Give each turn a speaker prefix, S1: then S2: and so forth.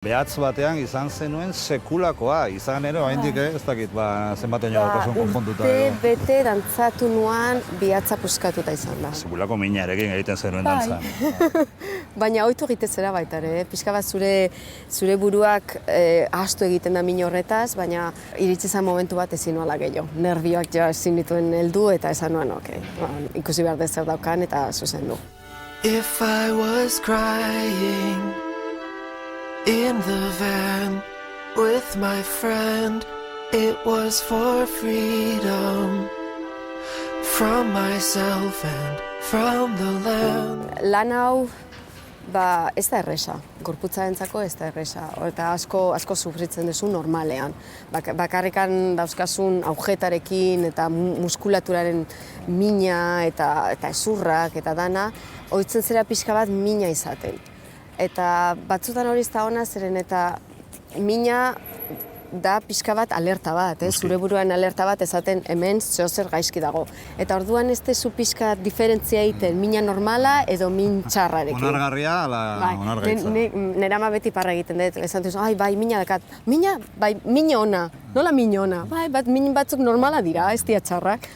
S1: Behatz batean izan zenuen sekulakoa, izan ere, oraindik ez dakit, zenbaten daukasun konponduta.
S2: Urte bete dantzatu nuan bihatza puskatuta izan da.
S1: Sekulako minarekin egiten zenuen dantzan.
S2: Baina ohitu egite zera baita ere, pixka bat zure buruak ahaztu egiten da min horretaz, baina iritsi zen momentu bat ezin nuala gehiago. Nerbioak ja ezin dituen heldu eta esan nuan, ikusi behar dezer daukan eta zuzendu.
S3: If I was crying in the van with my friend, it was for freedom from myself and from the land.
S2: Lan hau ez da erresa, gorputzarentzako ez da erresa, eta asko sufritzen duzu normalean. Bakarrikan dauzkasun aujetarekin eta muskulaturaren mina eta ezurrak eta dana, ohitzen zera pixka bat mina izaten. Eta batzutan hori ez da ona, zeren eta mina da pixka bat alerta bat, zure buruan alerta bat esaten hemen zeozer gaizki dago. Eta orduan ez dezu pixka diferentzia egiten mina normala edo min txarrarekin.
S1: Onargarria ala onargaitza?
S2: Nera ama beti parra egiten dut, esan duzu, bai, mina dakat. Mina, bai, mina ona, nola mina ona? Bai, min batzuk normala dira, ez dira txarrak.